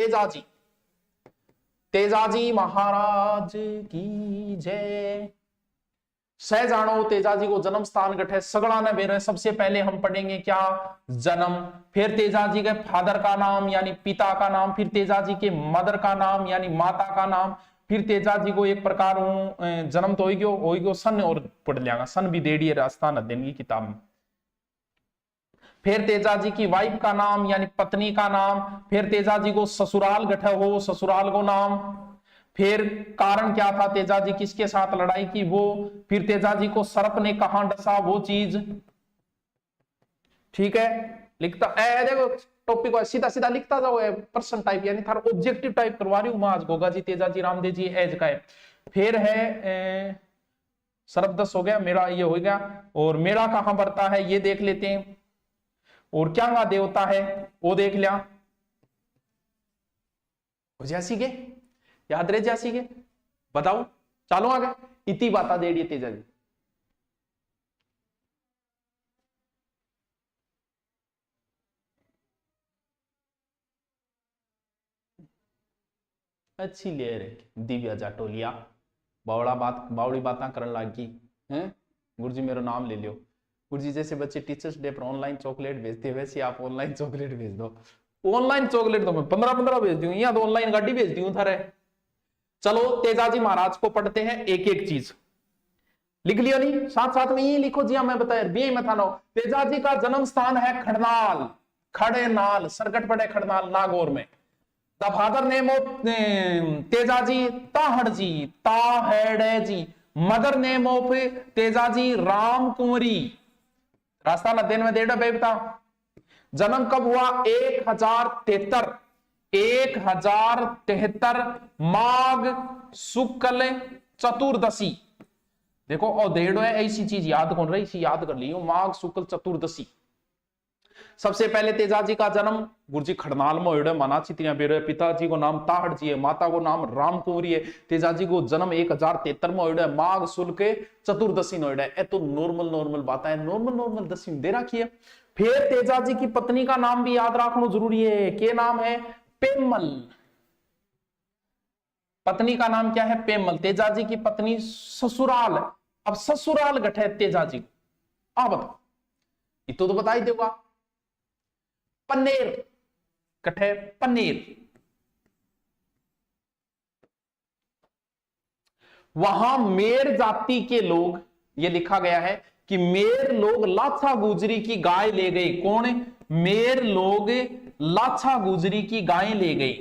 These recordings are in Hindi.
तेजाजी, तेजाजी महाराज की जय। सहजानो तेजाजी को जन्म स्थान गठे सगड़ा ने बेरे। सबसे पहले हम पढ़ेंगे क्या, जन्म, फिर तेजाजी के फादर का नाम यानी पिता का नाम, फिर तेजाजी के मदर का नाम यानी माता का नाम, फिर तेजाजी को एक प्रकार जन्म तो हो गयो सन और पढ़ लिया सन भी दे दिए राजस्थान अध्ययन की किताब में। फिर तेजाजी की वाइफ का नाम यानी पत्नी का नाम, फिर तेजाजी को ससुराल गठे हो, ससुराल को नाम, फिर कारण क्या था तेजाजी किसके साथ लड़ाई की वो, फिर तेजाजी को सर्प ने कहां डसा वो चीज। ठीक है, लिखता देखो टॉपिक को सीधा सीधा लिखता जाओ, पर्सन टाइप यानी थारा ऑब्जेक्टिव टाइप करवा रही हूं मैं आज। गोगाजी, तेजाजी, रामदेव जी एज का है। फिर है सर्प 10 हो गया, मेरा ये हो गया, और मेरा कहां बढ़ता है ये देख लेते हैं, और क्या देवता है वो देख लिया। जैसी के याद रहे, जैसी के बताओ, चलो आगे। इतनी बात दे रही तेजा जी। अच्छी ले रहे दिव्या जाटोलिया, बावड़ी बात करने लगी हैं। गुरुजी मेरा नाम ले लियो। गुरुजी जैसे बच्चे टीचर्स डे पर ऑनलाइन चॉकलेट भेजते हैं वैसे आप ऑनलाइन चॉकलेट भेज दो। ऑनलाइन चॉकलेट तो मैं 15-15 भेज दूं, यहाँ तो ऑनलाइन गाड़ी भेज दी हूं थारे। चलो तेजाजी महाराज को पढ़ते हैं एक एक चीज। लिख लियो नहीं, साथ साथ में ये लिखो जी, मैं बताया बी में था। तेजाजी का जन्म स्थान है खड़नाल, खड़ेनाल, सरकट पड़े खड़नाल नागौर में। The father name of Tejaji Tahar ji, Tahar ji. Mother name of Tejaji Ram Kunwari. Rajasthan अध्ययन में डेढ़ बेबता। जन्म कब हुआ, 1073 माघ शुक्ल चतुर्दशी। देखो और डेढ़ है, ऐसी चीज याद कौन रही, इसी याद कर लियो, माघ शुक्ल चतुर्दशी। सबसे पहले तेजाजी का जन्म गुरुजी खड़नाल में हुआ, माना चितिया बेरो। पिताजी को नाम ताहड़ जी है, माता को नाम राम कुंवरी है। तेजाजी को जन्म 1073 में हुआ, माघ शुक्ल चतुर्दशी में हुआ। ए तो नॉर्मल बात है, नॉर्मल दशमी दे रखी है। फिर तेजाजी की पत्नी का नाम भी याद रखना जरूरी है। क्या नाम है, पेमल। पत्नी का नाम क्या है, पेमल। तेजाजी की पत्नी ससुराल। अब ससुराल गठे तेजाजी को, आप बताओ, ये तो बता ही देगा। पन्नेर कठे, पन्नेर। वहां मेर जाति के लोग, ये लिखा गया है कि मेर लोग लाछा गुजरी की गाय ले गए। कौन, मेर लोग लाछा गुजरी की गाय ले गए।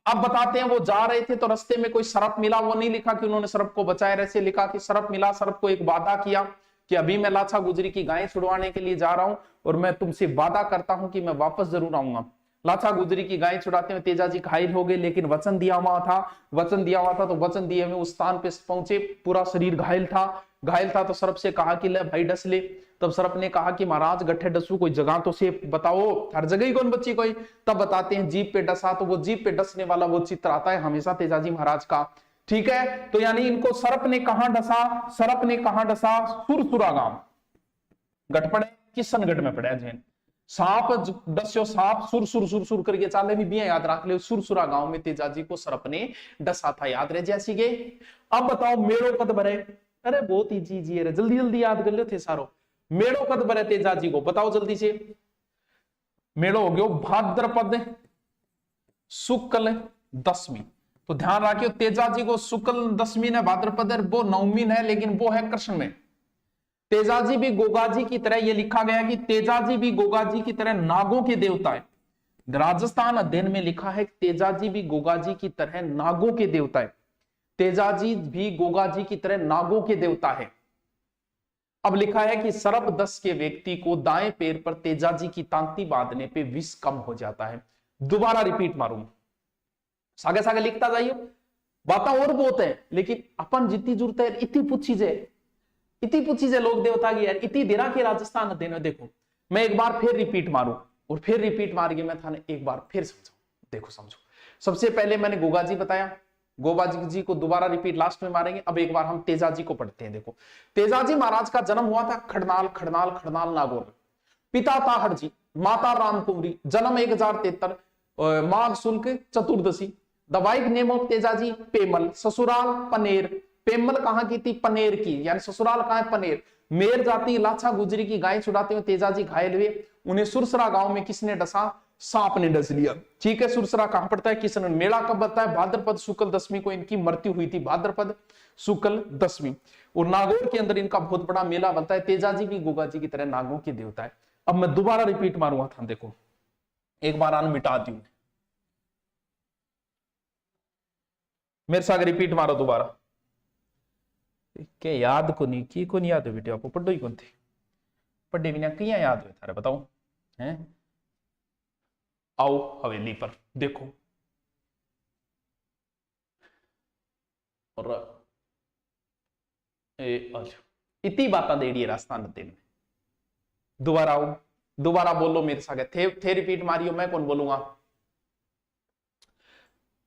अब बताते हैं वो जा रहे थे तो रास्ते में कोई सर्प मिला। वो नहीं लिखा कि उन्होंने सर्प को बचाया, ऐसे लिखा कि सर्प मिला, सर्प को एक वादा किया कि अभी मैं लाछा गुजरी की गायें छुड़वाने के लिए जा रहा हूं और मैं तुमसे वादा करता हूं कि मैं वापस जरूर आऊंगा। लाछा गुजरी की गायें छुड़ाते हुए तेजाजी घायल हो गए, लेकिन वचन दिया हुआ था तो वचन दिए हुए उस स्थान पे पहुंचे। पूरा शरीर घायल था तो सर्प से कहा कि ले भाई डस ले। तब सर्प ने कहा कि महाराज गट्ठे डसू, कोई जगह तो से बताओ, हर जगह ही कौन बच्ची कोई। तब बताते हैं जीप पे डसा, तो वो जीप पे डसने वाला वो चित्र आता है हमेशा तेजाजी महाराज का। ठीक है, तो यानी इनको सर्प ने कहां डसा, सुरसुरा गांव गट पड़े, किशनगढ़ में पड़ा जैन। सांप डस्यो, सांप सुर करके चाले भी याद रख ले। सुरसुरा गांव में तेजाजी को सर्प ने डसा था, याद रहे जैसी के। अब बताओ मेड़ो कद भरे, अरे बहुत इजी है, जल्दी याद कर लो थे सारो। मेड़ो कद भरे तेजाजी को, बताओ जल्दी से। मेड़ो हो गयो भाद्रपद शुक्ल दशमी। तो ध्यान रखियो तेजाजी को शुक्ल दशमी ने भाद्रपद वो नवमी है, लेकिन वो है कृष्ण में। तेजाजी भी गोगाजी की तरह, ये लिखा गया कि तेजाजी भी गोगाजी की तरह नागों के देवता है। राजस्थान अध्ययन में लिखा है कि तेजाजी भी गोगाजी की तरह नागों के देवता है। तेजाजी भी गोगाजी की तरह नागों के देवता है। अब लिखा है कि सर्प दस के व्यक्ति को दाएं पैर पर तेजाजी की तांती बांधने पे विष कम हो जाता है। दोबारा रिपीट मारूंगा, सागे सागे लिखता जाइए। बातें और बहुत है, लेकिन अपन जितनी जरूरत है इतनी पूछी जाए लोक देवता की यार, इतनी देरा के राजस्थान अध्ययन में। देखो मैं एक बार फिर रिपीट मारू और फिर रिपीट मार के मैं थाने एक बार फिर समझाऊं। देखो समझो, सबसे पहले मैंने गोगाजी बताया, गोगाजी को दोबारा रिपीट लास्ट में मारेंगे। अब एक बार हम तेजाजी को पढ़ते हैं। देखो तेजाजी महाराज का जन्म हुआ था खड़नाल नागौर में। पिता ताहड़ जी, माता राम कुंवरी, जन्म 1073, माघ शुल्क चतुर्दशी। The wife name of Tejaji Pemal, ससुराल पनेर। पेमल कहां की थी? पनेर की, यानी ससुराल कहां है? पनेर। मेर जाति लाछा गुजरी की गाय छुड़ाते हुए तेजाजी घायल हुए, उन्हें सुरसरा गांव में किसने डसा? सांप ने डस लिया। ठीक है, सुरसरा कहां पड़ता है? किशन। मेला कब बनता है? भाद्रपद शुक्ल दशमी को इनकी मृत्यु हुई थी, भाद्रपद शुक्ल दशमी। और नागौर के अंदर इनका बहुत बड़ा मेला बनता है। तेजाजी भी गोगा जी की तरह नागों के देवता है। अब मैं दोबारा रिपीट मारूंगा था, देखो एक बार आन मिटा दी, मेरे साथ रिपीट मारो दोबारा। के याद को नहीं की, को नहीं याद है बेटे आपको? पढ़ो ही कौन थे? पढ़े बिना किया याद हुए थारे? बताओ हैं? आओ हवेली पर देखो, और इतनी बात दे रही है राजस्थान तेन में। दोबारा आओ, दोबारा बोलो मेरे साथ, थे रिपीट मारियो, मैं कौन बोलूंगा?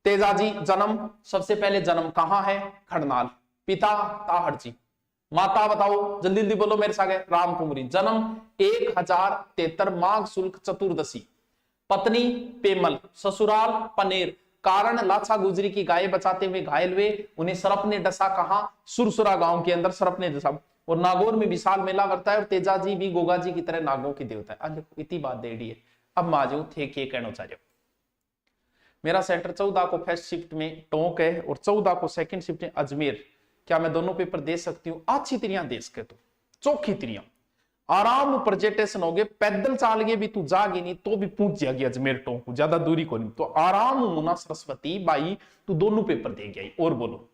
तेजाजी जन्म, सबसे पहले जन्म कहां है? खड़नाल। पिता ताहड़ जी। माता बताओ जल्दी जल्दी बोलो मेरे साथ, राम कुंवरी। जन्म 1073, माघ शुल्क चतुर्दशी। पत्नी पेमल, ससुराल पनेर। कारण लाछा गुजरी की गाय बचाते हुए घायल हुए, उन्हें सर्प ने डसा कहां? सुरसुरा गांव के अंदर सर्प ने डसा। और नागौर में विशाल मेला करता है, और तेजाजी भी गोगा जी की तरह नागों के देवता है। अब इतनी बात दे दी है, अब मैं आ जाऊं थे के कहना चाह रहे हो। मेरा सेंटर 14 को फर्स्ट शिफ्ट में टोंक है और 14 को सेकंड शिफ्ट में अजमेर। क्या मैं दोनों पेपर दे सकती हूँ? अच्छी तरिया दे सके तो, चौखी तरिया आराम प्रेजेंटेशन हो गए, पैदल चाल गए भी तू जागी नहीं तो भी पहुंच जाएगी अजमेर टोंक, ज्यादा दूरी को नहीं। तो आराम होना सरस्वती बाई, तू दोनों पेपर दे गई। और बोलो